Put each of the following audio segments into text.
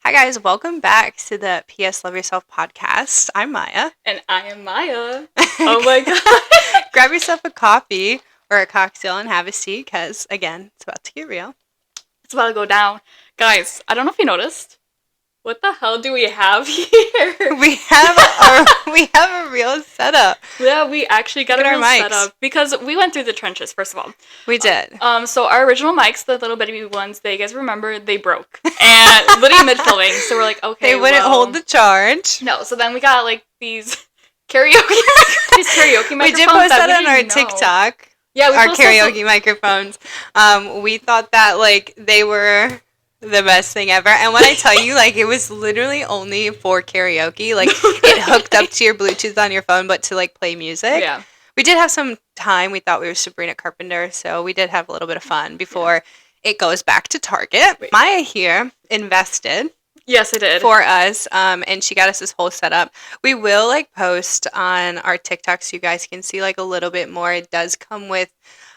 Hi guys, welcome back to the PS Love Yourself podcast. I'm Maya. And I am Maya. Oh my god. Grab yourself a coffee or a cocktail and have a seat because, again, it's about to get real. It's about to go down. Guys, I don't know if you noticed. What the hell do we have here? We have a real setup. Yeah, we actually got a real setup because we went through the trenches, first of all. We did. So our original mics, the little bitty ones, you guys remember, they broke. And literally mid-filming. So we're like, okay, they wouldn't hold the charge. No, so then we got like these karaoke microphones. We did post that on our TikTok. Yeah, our karaoke microphones. We thought that like they were the best thing ever. And when I tell you, like, it was literally only for karaoke. Like, it hooked up to your Bluetooth on your phone, but to, like, play music. Yeah. We did have some time. We thought we were Sabrina Carpenter, so we did have a little bit of fun before it goes back to Target. Wait. Maya here invested. Yes, I did. For us, and she got us this whole setup. We will, like, post on our TikTok so you guys can see, like, a little bit more. It does come with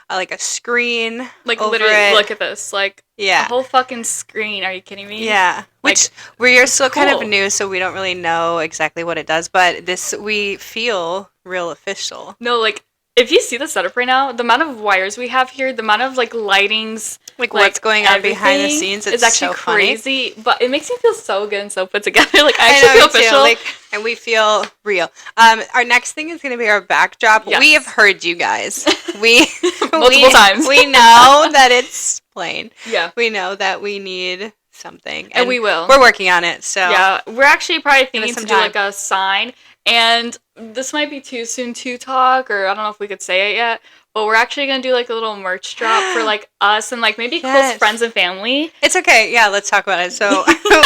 like a screen, like over literally it. Look at this, like a whole fucking screen. Are you kidding me? Yeah, like, which we are still cool. kind of new, so we don't really know exactly what it does, but we feel real official. No, like if you see the setup right now, the amount of wires we have here, the amount of like lightings, like what's going on behind the scenes, it's actually so crazy. Funny. But it makes me feel so good and so put together. Like I actually feel official. Like, and we feel real. Our next thing is going to be our backdrop. Yes. We have heard you guys. Multiple times. We know that it's plain. Yeah. We know that we need something. And we will. We're working on it. So yeah, we're actually probably thinking to do like a sign. And this might be too soon to talk, or I don't know if we could say it yet, but we're actually going to do like a little merch drop for like us and like maybe close friends and family. It's okay. Yeah, let's talk about it. So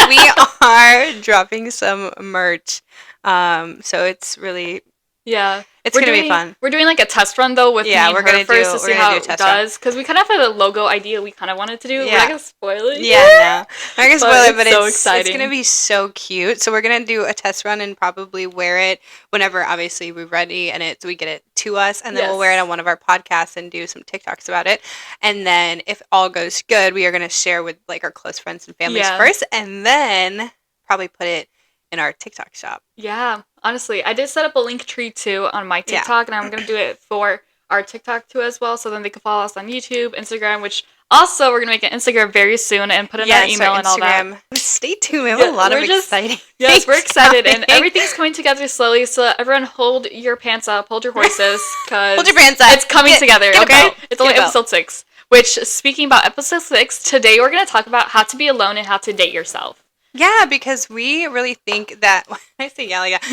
we are dropping some merch. So it's really... Yeah. It's going to be fun. We're doing like a test run though with me and her first to see how it does. Because we kind of had a logo idea we kind of wanted to do. Yeah. We're not going to spoil it. Yeah, no. I'm not going to spoil it, but so exciting. It's going to be so cute. So we're going to do a test run and probably wear it whenever obviously we're ready and we get it to us. And then we'll wear it on one of our podcasts and do some TikToks about it. And then if all goes good, we are going to share with like our close friends and families first. And then probably put it in our TikTok shop. Yeah, honestly, I did set up a link tree too on my TikTok, and I'm going to do it for our TikTok too as well, so then they can follow us on YouTube, Instagram, which also we're going to make an Instagram very soon and put in our email and all that. Stay tuned, we have a lot of exciting Yes, we're excited, and everything's coming together slowly, so everyone hold your pants up, hold your horses, because hold your pants up. It's coming together, okay? It's only episode 6, which, speaking about episode 6, today we're going to talk about how to be alone and how to date yourself. Yeah, because we really think that... I say yeah, like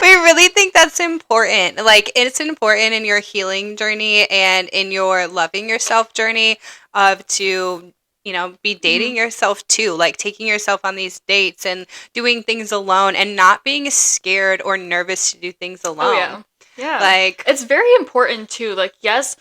we really think that's important. Like, it's important in your healing journey and in your loving yourself journey to, you know, be dating yourself too. Like, taking yourself on these dates and doing things alone and not being scared or nervous to do things alone. Oh, yeah. Yeah. Like, it's very important too. Like, yes...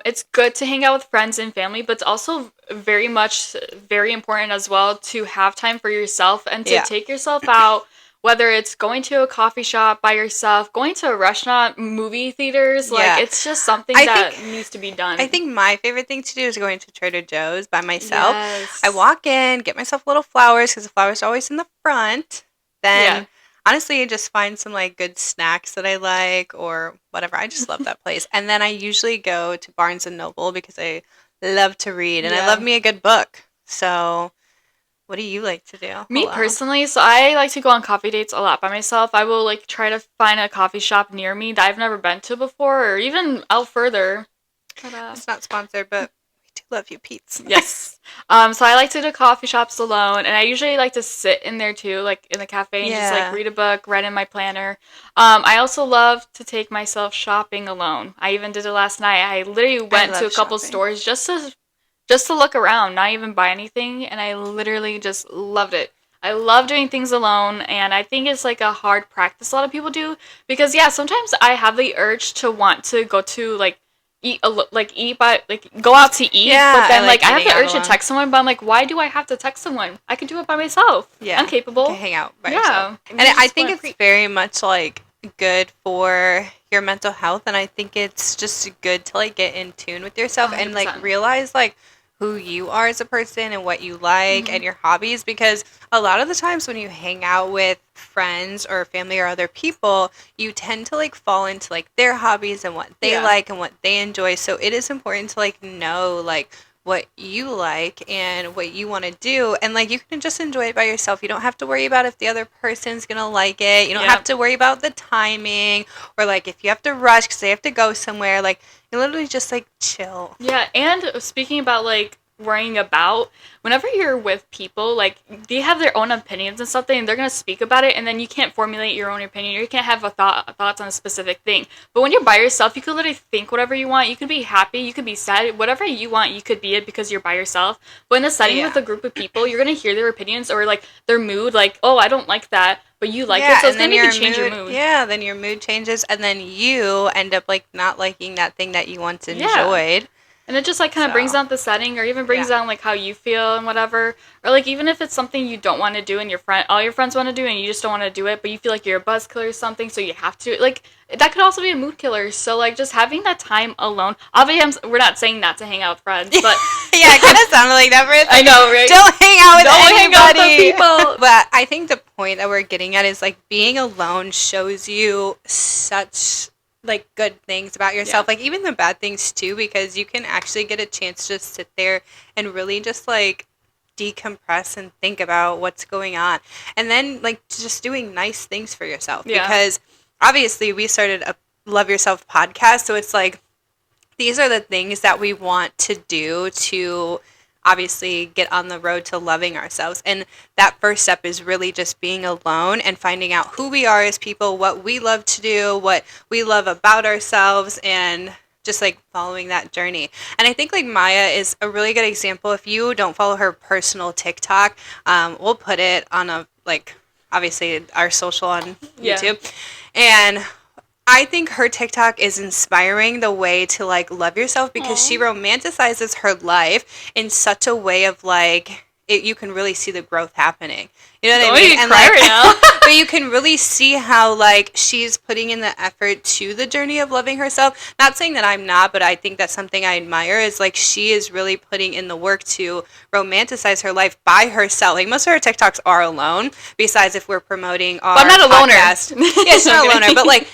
it's good to hang out with friends and family, but it's also very important as well to have time for yourself and to take yourself out, whether it's going to a coffee shop by yourself, going to a restaurant, movie theaters. Like, it's just something that needs to be done. I think my favorite thing to do is going to Trader Joe's by myself. Yes. I walk in, get myself little flowers because the flowers are always in the front. Then... honestly, I just find some, like, good snacks that I like or whatever. I just love that place. And then I usually go to Barnes & Noble because I love to read. And I love me a good book. So, what do you like to do? Me personally, so I like to go on coffee dates a lot by myself. I will, like, try to find a coffee shop near me that I've never been to before or even out further. But, it's not sponsored, but... love you, Pete's. Yes. So I like to do coffee shops alone, and I usually like to sit in there too, like in the cafe, and just like read a book, write in my planner. I also love to take myself shopping alone. I even did it last night. I literally went to a couple stores just to look around, not even buy anything, and I literally just loved it. I love doing things alone, and I think it's like a hard practice a lot of people do because sometimes I have the urge to want to go to go out to eat, but then I have the urge to text someone, but I'm like, why do I have to text someone? I can do it by myself. I'm capable. You can hang out by yourself. And I think it's very much like good for your mental health, and I think it's just good to like get in tune with yourself 100%. And like realize like who you are as a person and what you like and your hobbies, because a lot of the times when you hang out with friends or family or other people, you tend to like fall into like their hobbies and what they like and what they enjoy. So it is important to like know like what you like and what you want to do, and like you can just enjoy it by yourself. You don't have to worry about if the other person's gonna like it. You don't have to worry about the timing or like if you have to rush because they have to go somewhere. Like you literally just like chill. Yeah, and speaking about like worrying about, whenever you're with people, like they have their own opinions and something and they're going to speak about it, and then you can't formulate your own opinion, or you can't have thoughts on a specific thing. But when you're by yourself, you can literally think whatever you want. You can be happy, you can be sad, whatever you want, you could be it because you're by yourself. But in a setting with a group of people, you're going to hear their opinions or like their mood, like, oh, I don't like that, but you like it, so it's going to make you change your mood. Yeah, then your mood changes, and then you end up like not liking that thing that you once enjoyed. And it just, like, kind of brings down the setting, or even brings down, like, how you feel and whatever. Or, like, even if it's something you don't want to do and all your friends want to do and you just don't want to do it, but you feel like you're a buzzkiller or something, so you have to. Like, that could also be a mood killer. So, like, just having that time alone. Obviously, we're not saying not to hang out with friends, but... yeah, it kind of sounded like that for a second. I know, right? Don't hang out with anybody. Hang out with people. But I think the point that we're getting at is, like, being alone shows you such... like good things about yourself, like even the bad things too, because you can actually get a chance to just sit there and really just like decompress and think about what's going on, and then like just doing nice things for yourself, because obviously we started a Love Yourself podcast, so it's like these are the things that we want to do to obviously get on the road to loving ourselves. And that first step is really just being alone and finding out who we are as people, what we love to do, what we love about ourselves, and just like following that journey. And I think like Maya is a really good example. If you don't follow her personal TikTok, we'll put it on a like obviously our social on YouTube. And I think her TikTok is inspiring the way to like love yourself, because she romanticizes her life in such a way of like you can really see the growth happening. You know what I mean? And like, right now. But you can really see how like she's putting in the effort to the journey of loving herself. Not saying that I'm not, but I think that's something I admire, is like she is really putting in the work to romanticize her life by herself. Like most of her TikToks are alone, besides if we're promoting our But I'm not a loner. Yeah, she's not a loner, but like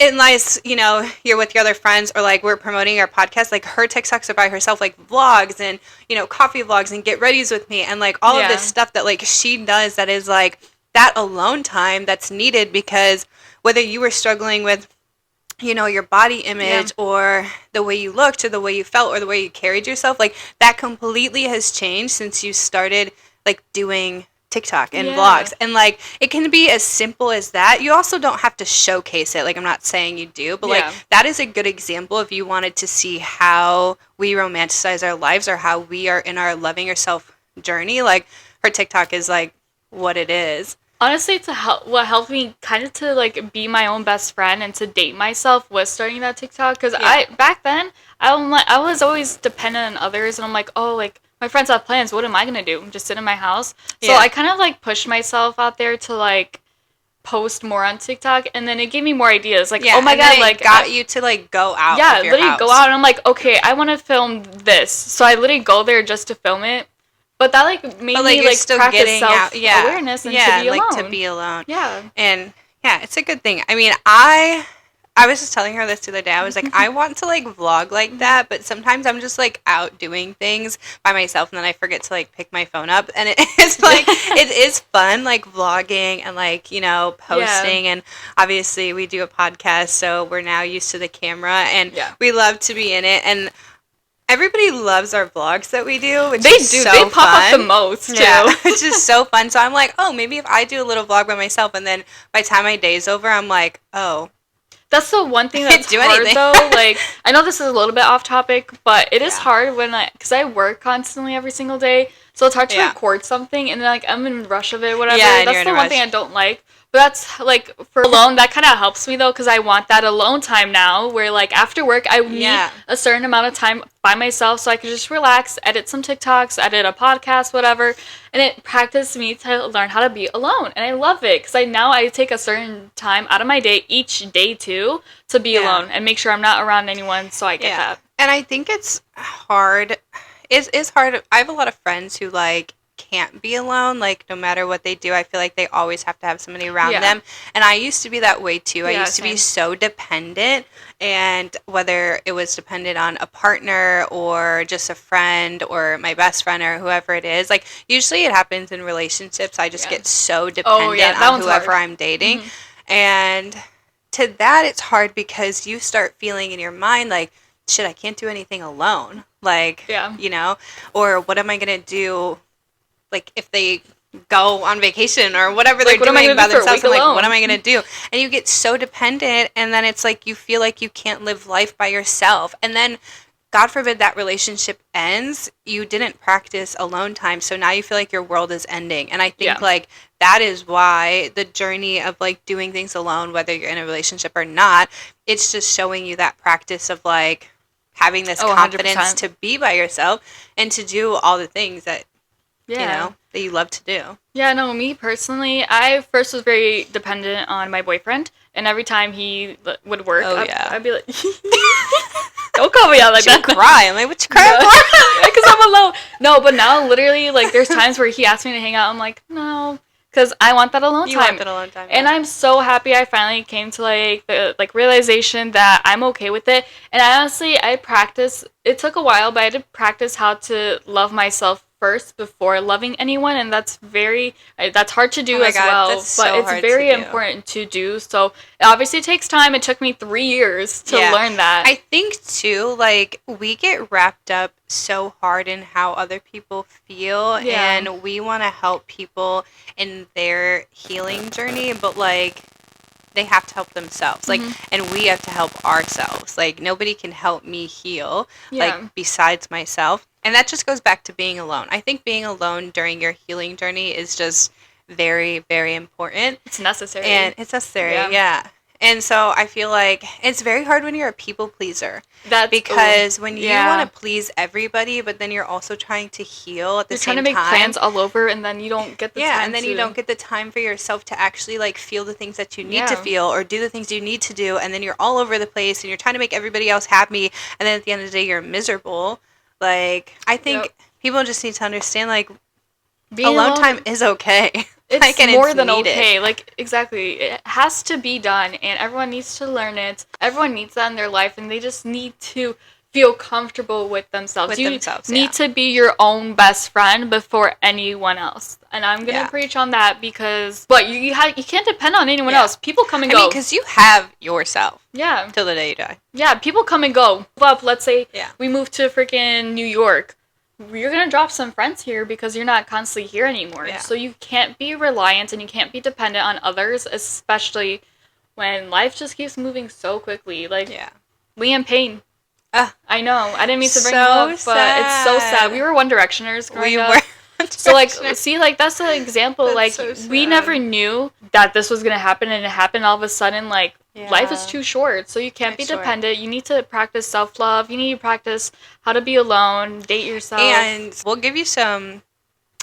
unless, you know, you're with your other friends or like we're promoting our podcast, like her TikToks are by herself, like vlogs and, you know, coffee vlogs and get readies with me and like all of this stuff that like she does that is like that alone time that's needed, because whether you were struggling with, you know, your body image or the way you looked or the way you felt or the way you carried yourself, like that completely has changed since you started like doing TikTok and vlogs. And like it can be as simple as that. You also don't have to showcase it, like I'm not saying you do, but like that is a good example if you wanted to see how we romanticize our lives or how we are in our loving yourself journey. Like her TikTok is like what it is. Honestly, what helped me kind of to like be my own best friend and to date myself was starting that TikTok, because back then I was always dependent on others, and I'm like, oh, like my friends have plans, what am I gonna do? Just sit in my house? So I kind of like pushed myself out there to like post more on TikTok, and then it gave me more ideas. Like, oh my god, like got you to like go out. Yeah, of your literally house. go out, and I'm like, okay, I want to film this, so I literally go there just to film it. But that like made me like still practice self-awareness and to be alone. like to be alone. Yeah, and it's a good thing. I mean, I was just telling her this the other day. I was like, I want to like vlog like that, but sometimes I'm just like out doing things by myself, and then I forget to like pick my phone up. And it's like it is fun like vlogging and like, you know, posting. And obviously we do a podcast, so we're now used to the camera, and we love to be in it. And everybody loves our vlogs that we do, which is so fun. They pop up the most, too. Yeah, which is so fun. So I'm like, oh, maybe if I do a little vlog by myself, and then by the time my day's over, I'm like, oh. That's the one thing that's hard, though. Like, I know this is a little bit off topic, but it is hard because I work constantly every single day, so it's hard to record something, and then, like, I'm in a rush of it, whatever. Yeah, that's the one thing I don't like. But that's, like, for alone, that kind of helps me, though, because I want that alone time now, where, like, after work, I need a certain amount of time by myself so I can just relax, edit some TikToks, edit a podcast, whatever, and it practiced me to learn how to be alone, and I love it, because I take a certain time out of my day, each day, too, to be alone, and make sure I'm not around anyone, so I get that. And I think it's hard It's hard. I have a lot of friends who like can't be alone. Like no matter what they do, I feel like they always have to have somebody around them. And I used to be that way too. I used to be so dependent, and whether it was dependent on a partner or just a friend or my best friend or whoever it is, like usually it happens in relationships. I just get so dependent on whoever I'm dating. And to that, it's hard because you start feeling in your mind like, shit, I can't do anything alone. Like, you know, or what am I going to do? Like, if they go on vacation or whatever they're doing by themselves, I'm like, what am I going to do? And you get so dependent, and then it's like you feel like you can't live life by yourself. And then, God forbid that relationship ends, you didn't practice alone time, so now you feel like your world is ending. And I think, like, that is why the journey of, like, doing things alone, whether you're in a relationship or not, it's just showing you that practice of, like, having this confidence 100%. To be by yourself and to do all the things that, you know, that you love to do. Yeah, no, me personally, I first was very dependent on my boyfriend, and every time he would work, I'd be like, don't call me out like that. Cry. I'm like, what you crying for? Because I'm alone. No, but now literally, like, there's times where he asks me to hang out. I'm like, no. Because I want that alone time. You want that alone time. And I'm so happy I finally came to, like, the realization that I'm okay with it. And honestly, it took a while, but I did practice how to love myself first before loving anyone, and that's hard to do well, but it's very important to do. So it obviously takes time. It took me 3 years to learn that. I think too, like, we get wrapped up so hard in how other people feel, and we want to help people in their healing journey, but like they have to help themselves, like, and we have to help ourselves. Like, nobody can help me heal, like, besides myself. And that just goes back to being alone. I think being alone during your healing journey is just very, very important. It's necessary. And it's necessary, yeah. And so I feel like it's very hard when you're a people pleaser. Because when you want to please everybody, but then you're also trying to heal at the same time. You're trying to make plans all over, and then you don't get the time and then you don't get the time for yourself to actually, like, feel the things that you need to feel or do the things you need to do, and then you're all over the place, and you're trying to make everybody else happy, and then at the end of the day, you're miserable. Like, I think people just need to understand, like, being alone time is okay. It's like, more than okay. Like, exactly. It has to be done, and everyone needs to learn it. Everyone needs that in their life, and they just need to feel comfortable with themselves. You need to be your own best friend before anyone else. And I'm going to preach on that because, you can't depend on anyone else. People come and go. I mean, because you have yourself. Yeah. Till the day you die. Yeah, people come and go. But let's say we move to freaking New York. You're going to drop some friends here because you're not constantly here anymore. So you can't be reliant and you can't be dependent on others, especially when life just keeps moving so quickly. Like, Liam Payne. I know. I didn't mean to bring him up, but it's so sad. We were One Directioners growing up. So, like, see, like, that's an example. Like, we never knew that this was going to happen, and it happened all of a sudden. Like, life is too short, so you can't be dependent. You need to practice self-love. You need to practice how to be alone, date yourself. And we'll give you some...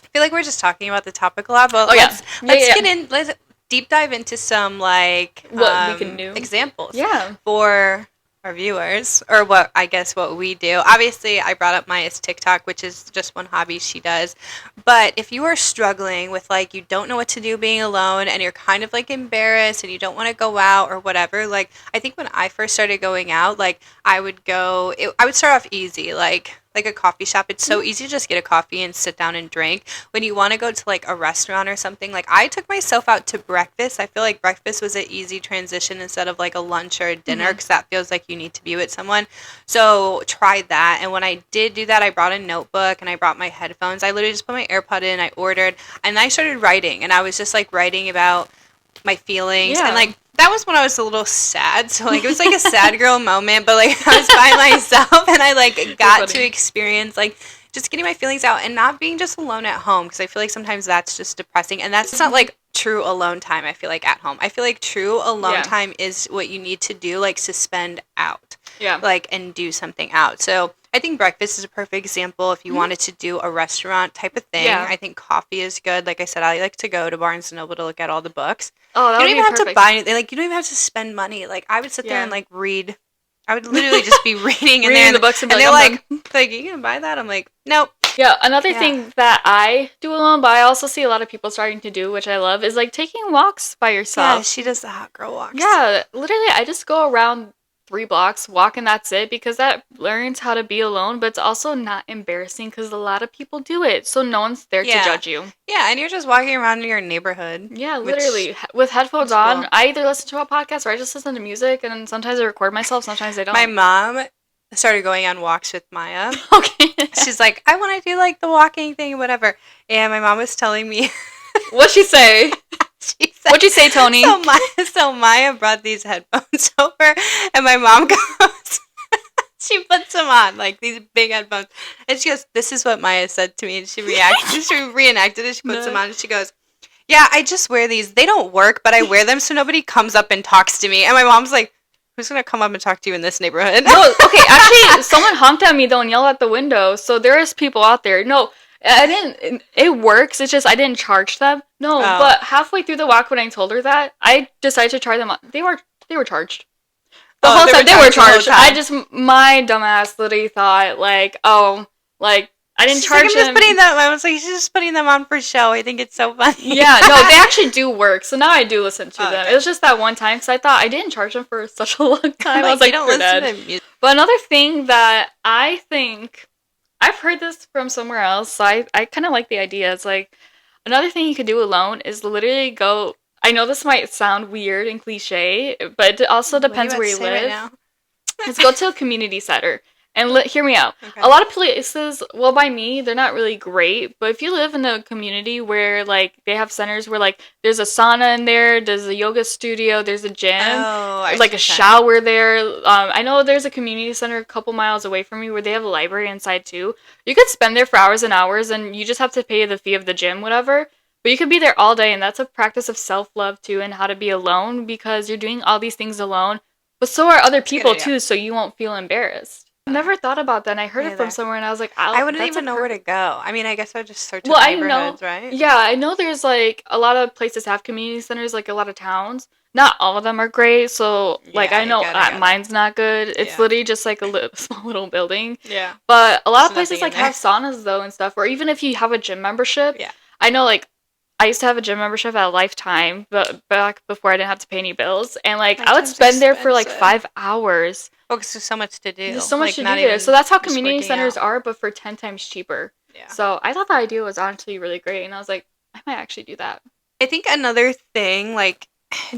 I feel like we're just talking about the topic a lot, but let's get in... Let's deep dive into some, like, what we can do. Examples for our viewers, or what we do. Obviously, I brought up Maya's TikTok, which is just one hobby she does. But if you are struggling with, like, you don't know what to do being alone, and you're kind of, like, embarrassed, and you don't want to go out or whatever, like, I think when I first started going out, like, I would start off easy, like a coffee shop. It's so easy to just get a coffee and sit down and drink. When you want to go to, like, a restaurant or something, like, I took myself out to breakfast. I feel like breakfast was an easy transition instead of, like, a lunch or a dinner, because that feels like you need to be with someone. So try that. And when I did do that, I brought a notebook and I brought my headphones. I literally just put my AirPod in, I ordered, and I started writing. And I was just, like, writing about my feelings. And, like, that was when I was a little sad. So, like, it was, like, a sad girl moment. But, like, I was by myself, and I, like, got to experience, like, just getting my feelings out and not being just alone at home. Because I feel like sometimes that's just depressing. And that's not, like, true alone time, I feel like, at home. I feel like true alone time is what you need to do, like, suspend out. Like, and do something out. So, I think breakfast is a perfect example if you wanted to do a restaurant type of thing. I think coffee is good. Like I said, I like to go to Barnes & Noble to look at all the books. Oh, that would be perfect. You don't even have to buy anything. Like, you don't even have to spend money. Like, I would sit there and, like, read I would literally just be reading in Reading there, the books and they're like, are you gonna buy that? I'm like, nope. Yeah, another thing that I do alone, but I also see a lot of people starting to do, which I love, is like taking walks by yourself. Yeah, she does the hot girl walks. Yeah, literally, I just go around 3 blocks, walk, and that's it, because that learns how to be alone, but it's also not embarrassing because a lot of people do it, so no one's there to judge you. Yeah, and you're just walking around in your neighborhood. Yeah, literally, with headphones on. Cool. I either listen to a podcast or I just listen to music, and sometimes I record myself, sometimes I don't. My mom started going on walks with Maya. Okay. She's like, I want to do like the walking thing, whatever. And my mom was telling me. What'd she say? What'd you say, Tony? So Maya brought these headphones over, and my mom goes, she puts them on, like these big headphones. And she goes, this is what Maya said to me. And she reenacted it. She puts them on, and she goes, yeah, I just wear these. They don't work, but I wear them so nobody comes up and talks to me. And my mom's like, who's going to come up and talk to you in this neighborhood? No, okay, actually, someone honked at me, though, and yelled at the window. So there is people out there. No, I didn't, it works. It's just I didn't charge them. No, but halfway through the walk when I told her that, I decided to charge them. They were charged. The whole time they were charged. My dumbass literally thought, like, I didn't charge them. I was like, she's just putting them on for show. I think it's so funny. Yeah, no, they actually do work. So now I do listen to them. It was just that one time because I thought I didn't charge them for such a long time. I was like, don't listen to music. But another thing that I think, I've heard this from somewhere else, so I kind of like the idea. It's like, another thing you could do alone is literally go, I know this might sound weird and cliche, but it also depends where you live. Right, is go to a community center. And hear me out. Okay. A lot of places, well, by me, they're not really great. But if you live in a community where, like, they have centers where, like, there's a sauna in there, there's a yoga studio, there's a gym, there's, like, a shower there. I know there's a community center a couple miles away from me where they have a library inside, too. You could spend there for hours and hours, and you just have to pay the fee of the gym, whatever. But you could be there all day, and that's a practice of self-love, too, and how to be alone, because you're doing all these things alone. But so are other people, too, so you won't feel embarrassed. I never thought about that, and I heard it from somewhere, and I was like, I wouldn't even know where to go. I mean, I guess I would just search neighborhoods, right? Yeah, I know there's, like, a lot of places have community centers, like, a lot of towns. Not all of them are great, so, like, I know mine's not good. It's literally just, like, a small little building. Yeah. But a lot of places, like, have saunas, though, and stuff, or even if you have a gym membership. Yeah. I know, like, I used to have a gym membership at Lifetime, but back before I didn't have to pay any bills, and, like, I would spend there for, like, 5 hours. Oh, because there's so much to do. There's so much to do there. So that's how community centers are, but for 10 times cheaper. Yeah. So I thought the idea was honestly really great, and I was like, I might actually do that. I think another thing, like,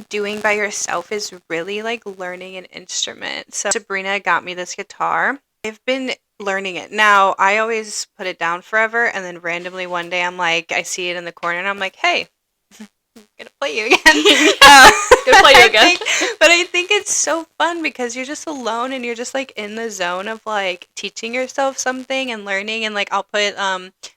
doing by yourself is really, like, learning an instrument. So Sabrina got me this guitar. I've been learning it. Now, I always put it down forever, and then randomly one day I'm like, I see it in the corner, and I'm like, hey, I'm gonna play you again. Gonna play you again. But I think it's so fun because you're just alone and you're just like in the zone of like teaching yourself something and learning. And like I'll put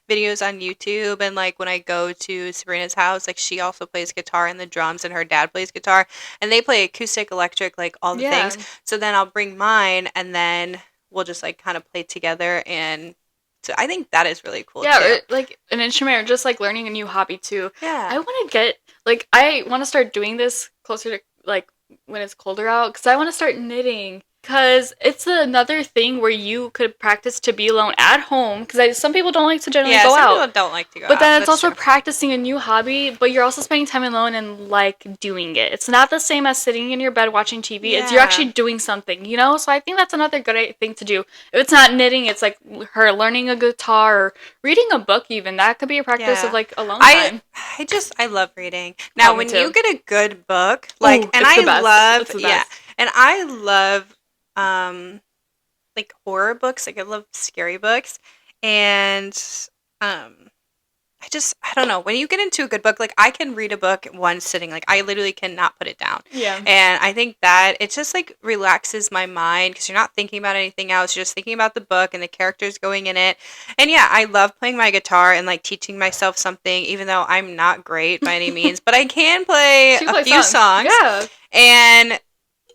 videos on YouTube, and like when I go to Sabrina's house, like she also plays guitar and the drums, and her dad plays guitar, and they play acoustic, electric, like all the things. So then I'll bring mine, and then we'll just like kind of play together. And so I think that is really cool. Yeah, too. Like an instrument, or just like learning a new hobby too. Yeah, I want to get I want to start doing this closer to like when it's colder out, because I want to start knitting. Because it's another thing where you could practice to be alone at home. Because some people don't like to generally go out. Some people don't like to go out. But then it's also practicing a new hobby, but you're also spending time alone and, like, doing it. It's not the same as sitting in your bed watching TV. Yeah. It's you're actually doing something, you know? So I think that's another good thing to do. If it's not knitting, it's, like, her learning a guitar or reading a book even. That could be a practice of, like, alone time. I love reading. Now, when you get a good book, like, and I love, and I love... like horror books. Like I love scary books, and I don't know, when you get into a good book, like I can read a book in one sitting. Like I literally cannot put it down. Yeah. And I think that it just like relaxes my mind because you're not thinking about anything else. You're just thinking about the book and the characters going in it. And yeah, I love playing my guitar and like teaching myself something, even though I'm not great by any means, but I can play a few songs. Yeah. And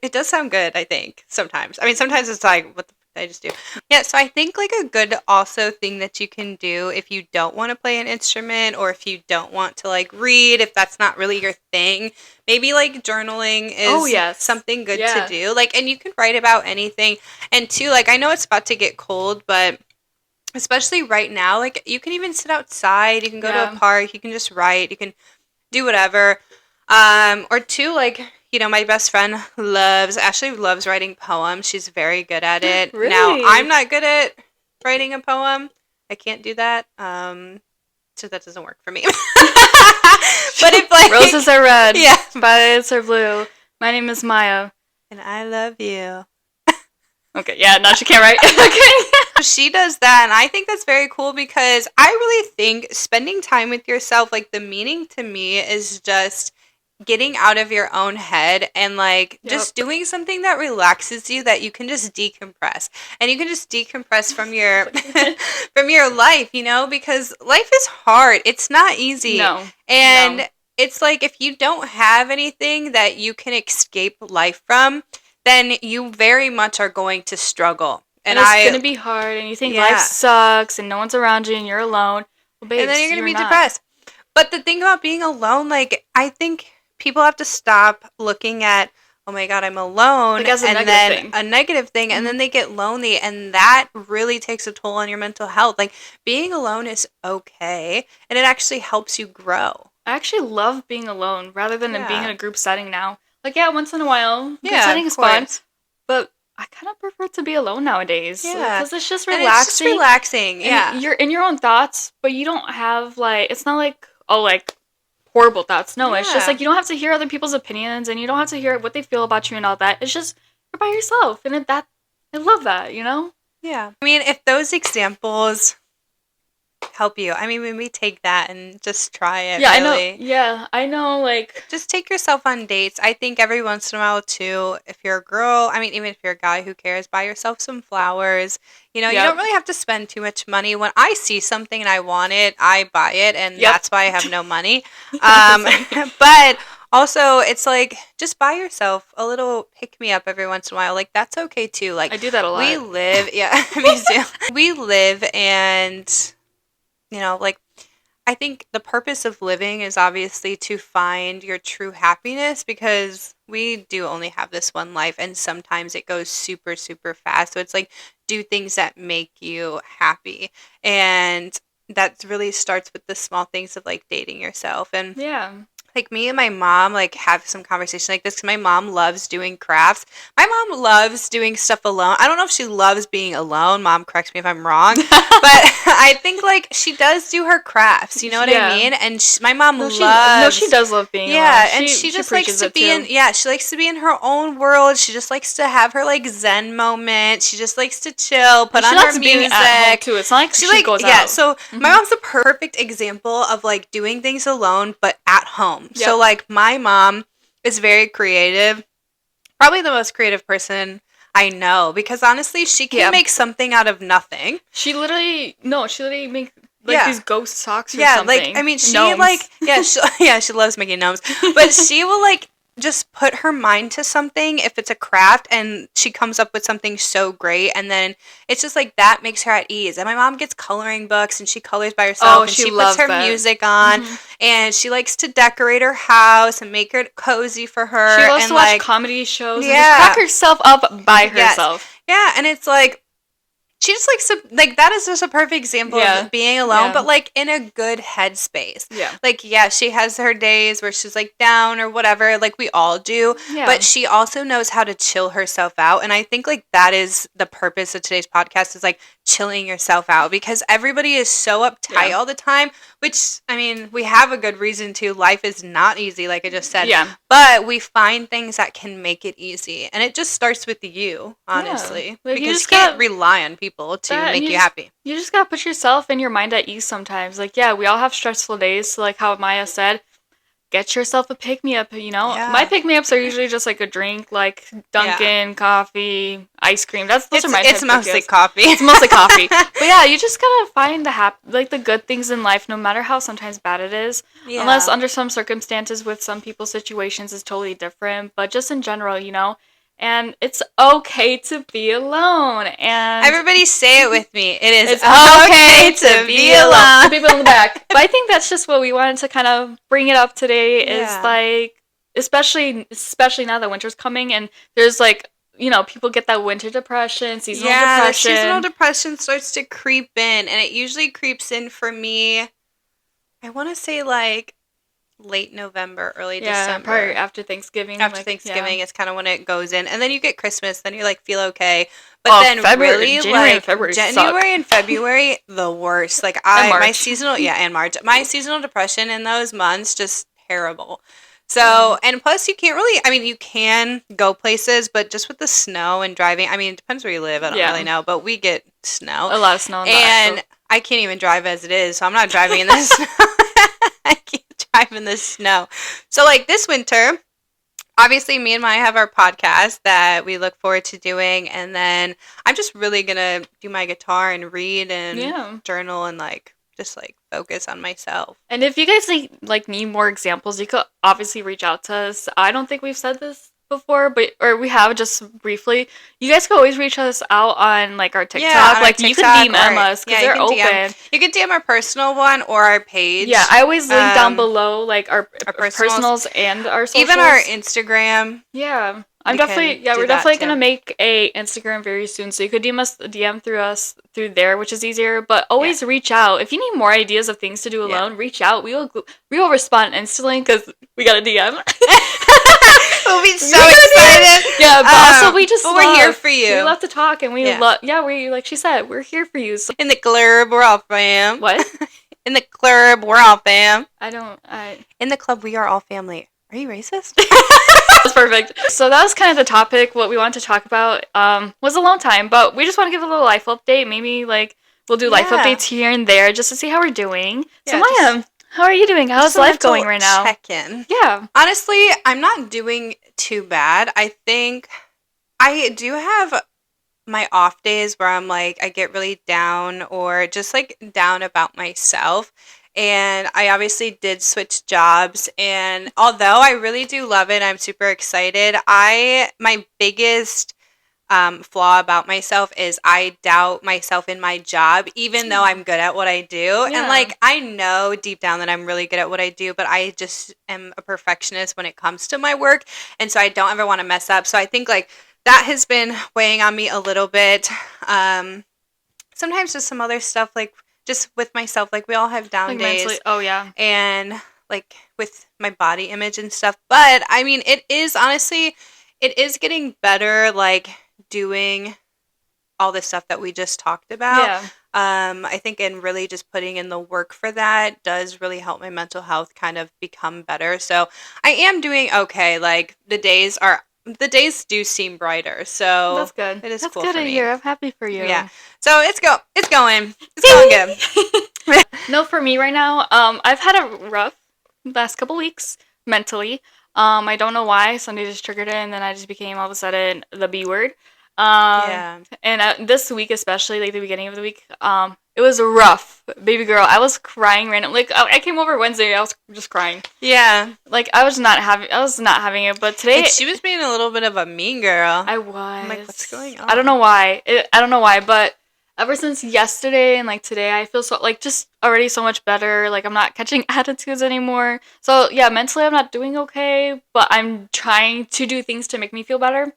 it does sound good, I think, sometimes. I mean, sometimes it's like, what the I just do. Yeah, so I think like a good also thing that you can do if you don't want to play an instrument or if you don't want to like read, if that's not really your thing, maybe like journaling is something good to do. Like, and you can write about anything. And too, like I know it's about to get cold, but especially right now, like you can even sit outside, you can go to a park, you can just write, you can do whatever. Or two, like, you know, my best friend Ashley loves writing poems. She's very good at it. Really? Now, I'm not good at writing a poem. I can't do that. So that doesn't work for me. But if like roses are red, violets are blue. My name is Maya, and I love you. Okay, yeah, now she can't write. Okay. She does that, and I think that's very cool because I really think spending time with yourself, like the meaning to me is just getting out of your own head and like just doing something that relaxes you, that you can just decompress, and you can just decompress from your from your life, you know, because life is hard. It's not easy. And it's like if you don't have anything that you can escape life from, then you very much are going to struggle. And it's going to be hard, and you think life sucks, and no one's around you, and you're alone. Well, babes, and then you're going to be depressed. But the thing about being alone, like, I think people have to stop looking at, oh my God, I'm alone, like as a and then a negative thing, and then they get lonely, and that really takes a toll on your mental health. Like, being alone is okay, and it actually helps you grow. I actually love being alone rather than being in a group setting now. Like, once in a while, group setting is fun, but I kind of prefer to be alone nowadays. Yeah. Because it's just relaxing. And it's just relaxing, and you're in your own thoughts, but you don't have, like, it's not like, oh, like, horrible thoughts. No, it's just, like, you don't have to hear other people's opinions, and you don't have to hear what they feel about you and all that. It's just, you're by yourself, and I love that, you know? Yeah. I mean, if those examples help you, I mean, maybe take that and just try it. Yeah, really. I know, like, just take yourself on dates. I think every once in a while too, if you're a girl, I mean, even if you're a guy, who cares, buy yourself some flowers. You know, you don't really have to spend too much money. When I see something and I want it, I buy it, and that's why I have no money. But also, it's like, just buy yourself a little pick-me-up every once in a while. Like, that's okay too. Like, I do that a lot. We live, me too. We live, and you know, like, I think the purpose of living is obviously to find your true happiness, because we do only have this one life, and sometimes it goes super, super fast. So it's like, do things that make you happy. And that really starts with the small things of like dating yourself. And like me and my mom like have some conversation like this, because my mom loves doing crafts. My mom loves doing stuff alone. I don't know if she loves being alone. Mom, correct me if I'm wrong. But I think like she does do her crafts. You know what I mean? And my mom loves. She does love being alone. And she just likes to be in. Yeah, she likes to be in her own world. She just likes to have her like Zen moment. She just likes to chill, put on her music. At home too. It's not like she goes out. Yeah, so my mom's the perfect example of like doing things alone, but at home. So, like, my mom is very creative. Probably the most creative person I know. Because, honestly, she can make something out of nothing. She literally makes, like, these ghost socks or something. Yeah, like, I mean, she, gnomes. Like, she loves making gnomes. But she will, like, just put her mind to something if it's a craft, and she comes up with something so great, and then it's just like that makes her at ease. And my mom gets coloring books, and she colors by herself, and she puts her music on, and she likes to decorate her house and make it cozy for her. She loves to watch comedy shows and just crack herself up by herself. Yeah, and it's like, she just likes to, like, that is just a perfect example of being alone, but, like, in a good headspace. Yeah. Like, she has her days where she's, like, down or whatever, like we all do, but she also knows how to chill herself out, and I think, like, that is the purpose of today's podcast, is, like, chilling yourself out, because everybody is so uptight all the time, which, I mean, we have a good reason to. Life is not easy, like I just said, but we find things that can make it easy, and it just starts with you, honestly, like, because you can't rely on people to make you happy. You just gotta put yourself and your mind at ease sometimes. Like, we all have stressful days, so like how Maya said, get yourself a pick-me-up, you know? My pick-me-ups are usually just like a drink, like Dunkin', coffee, ice cream. Those are my It's mostly coffee. It's mostly coffee. But you just gotta find the good things in life, no matter how sometimes bad it is. Unless under some circumstances with some people's situations is totally different. But just in general, you know, And it's okay to be alone. And everybody say it with me. It is okay to be alone. People in the back. But I think that's just what we wanted to kind of bring it up today. Is like, especially now that winter's coming and there's like, you know, people get that winter depression, seasonal depression. Yeah, seasonal depression starts to creep in, and it usually creeps in for me, I want to say like late November, early December. Probably after Thanksgiving. Thanksgiving is kind of when it goes in, and then you get Christmas, then you like feel okay, but then January and February, the worst. Like my seasonal, and March, my seasonal depression in those months just terrible. So, and plus you can't really, I mean, you can go places, but just with the snow and driving, I mean, it depends where you live. I don't really know, but we get snow. A lot of snow. And I can't even drive as it is, so I'm not driving in the snow. I can't drive in the snow. So, like this winter, obviously me and Maya have our podcast that we look forward to doing, and then I'm just really going to do my guitar and read and journal and like, just like focus on myself. And if you guys need more examples, you could obviously reach out to us. I don't think we've said this before, or we have just briefly. You guys can always reach us out on like our TikTok. You can DM us because they're open. You can DM our personal one or our page. Yeah, I always link down below like our personals and our socials. Even our Instagram. Yeah. we're definitely gonna make a Instagram very soon, so you could DM through us through there, which is easier. But always reach out if you need more ideas of things to do alone. Reach out. We will respond instantly because we got a DM. We'll be so excited. Yeah, but also we're here for you. We love to talk, and we love. Yeah, we like she said, we're here for you. So. In the club, we're all fam. What? In the club, we're all fam. In the club, we are all family. Are you racist? That's perfect. So that was kind of the topic. What we wanted to talk about was alone time, but we just want to give a little life update. Maybe like we'll do life updates here and there just to see how we're doing. So Maya, how are you doing? How's life going right now? Check-in. Yeah. Honestly, I'm not doing too bad. I think I do have my off days where I'm like, I get really down or just like down about myself. And I obviously did switch jobs, and although I really do love it, I'm super excited. My biggest flaw about myself is I doubt myself in my job, even though I'm good at what I do. Yeah. And like, I know deep down that I'm really good at what I do, but I just am a perfectionist when it comes to my work. And so I don't ever want to mess up. So I think like that has been weighing on me a little bit. Sometimes just some other stuff, like just with myself, like we all have down days. Mentally. Oh yeah. And like with my body image and stuff. But I mean, it is getting better, like doing all the stuff that we just talked about. Yeah. I think and really just putting in the work for that does really help my mental health kind of become better. So I am doing okay. Like the days do seem brighter. So that's good. It is that's cool good for to me. hear. I'm happy for you. Yeah. So it's going good. No, for me right now, I've had a rough last couple weeks mentally. I don't know why. Somebody just triggered it, and then I just became all of a sudden the B word. And this week, especially like the beginning of the week, it was rough, baby girl. I was crying randomly. Like I came over Wednesday, I was just crying. Yeah, like I was not having it. But today, and she was being a little bit of a mean girl. I was. I'm like, what's going on? I don't know why. But ever since yesterday and like today, I feel so like just already so much better. Like I'm not catching attitudes anymore. So yeah, mentally I'm not doing okay, but I'm trying to do things to make me feel better.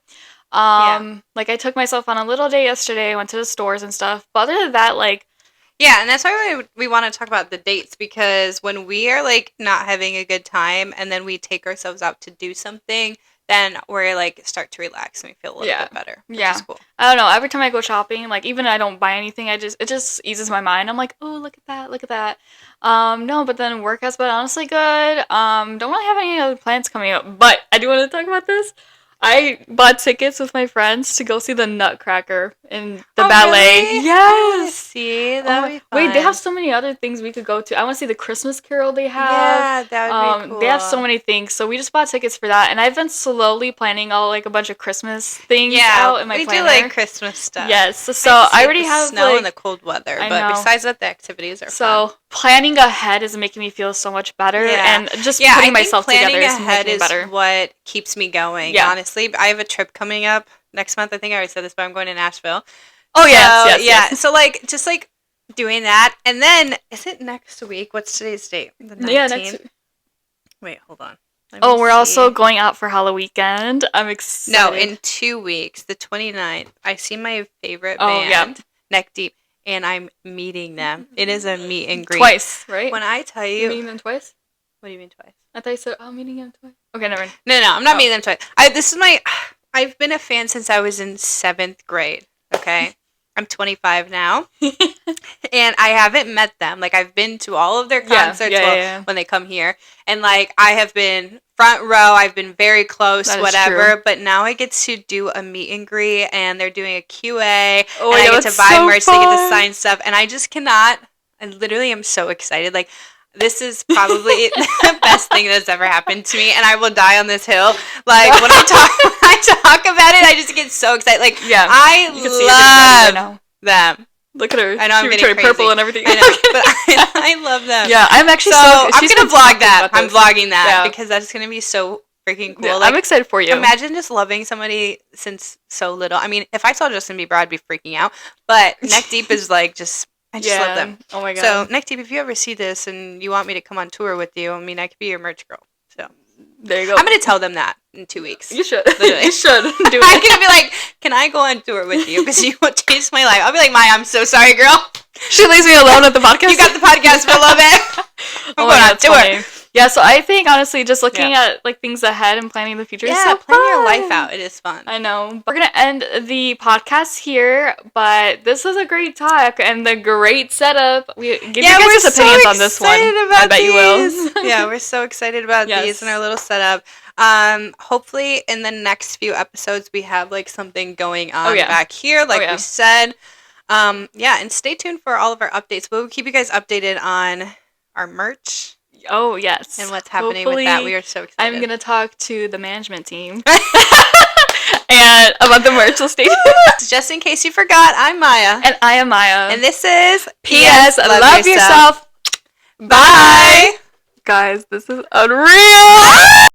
Like I took myself on a little day yesterday, went to the stores and stuff. But other than that, like. Yeah, and that's why we want to talk about the dates, because when we are like not having a good time and then we take ourselves out to do something, then we're like start to relax and we feel a little bit better. Which is cool. I don't know. Every time I go shopping, like even I don't buy anything, it just eases my mind. I'm like, oh, look at that. No, but then work has been honestly good. Don't really have any other plans coming up, but I do want to talk about this. I bought tickets with my friends to go see the Nutcracker in the ballet. Really? Yes. See, that would be fun. Wait, they have so many other things we could go to. I want to see the Christmas Carol they have. Yeah, that would be cool. They have so many things, so we just bought tickets for that. And I've been slowly planning all like a bunch of Christmas things out in my planner. We do like Christmas stuff. Yes, so I already have snow and the cold weather. But besides that, the activities are fun. So planning ahead is making me feel so much better, and just putting myself together is making me better. What keeps me going. Honestly, I have a trip coming up next month. I think I already said this, but I'm going to Nashville. Oh yes. So just doing that, and then is it next week? What's today's date? The 19th? Yeah, next week. Wait, hold on. We're also going out for Halloween weekend. I'm excited. No, in 2 weeks, the 29th, I see my favorite band, Neck Deep, and I'm meeting them. It is a meet and greet. Twice, right? When I tell you... You're meeting them twice? What do you mean twice? I thought you said, meeting them twice. Okay, never mind. No, I'm not meeting them twice. I've been a fan since I was in 7th grade, okay? I'm 25 now, and I haven't met them. Like, I've been to all of their concerts when they come here, and, like, I have been front row. I've been very close, whatever, but now I get to do a meet and greet, and they're doing a QA, and I get to buy merch, they get to sign stuff, and I just cannot, I literally am so excited. Like, this is probably the best thing that's ever happened to me, and I will die on this hill. Like, when I talk about it, I just get so excited. Like, I love them. Look at her. I know I'm getting crazy. Purple and everything. I know, but I love them. Yeah, I'm actually I'm gonna vlog that. I'm vlogging that because that's gonna be so freaking cool. Yeah, like, I'm excited for you. Imagine just loving somebody since so little. I mean, if I saw Justin Bieber, I'd be freaking out. But Neck Deep is like just. I just love them. Oh my god. So, Neck Deep, if you ever see this and you want me to come on tour with you, I mean, I could be your merch girl. So, there you go. I'm going to tell them that in 2 weeks. You should. You should do it. I'm going to be like, can I go on tour with you? Because you will change my life. I'll be like, Maya, I'm so sorry, girl. She leaves me alone at the podcast. You got the podcast for a little bit. Oh my god, that's funny. Yeah, so I think, honestly, just looking at like things ahead and planning the future is so plan your life out. It is fun. I know. We're going to end the podcast here, but this was a great talk and the great setup. Give you guys' opinions on this one. I bet you will. Yeah, we're so excited about these and our little setup. Hopefully, in the next few episodes, we have like something going on back here, like we said. And stay tuned for all of our updates. We'll keep you guys updated on our merch. Oh, yes. And what's happening with that. We are so excited. I'm going to talk to the management team. And about the merch, so stay tuned. Just in case you forgot, I'm Maya. And I am Maya. And this is P.S. Love yourself. Bye. Guys, this is unreal.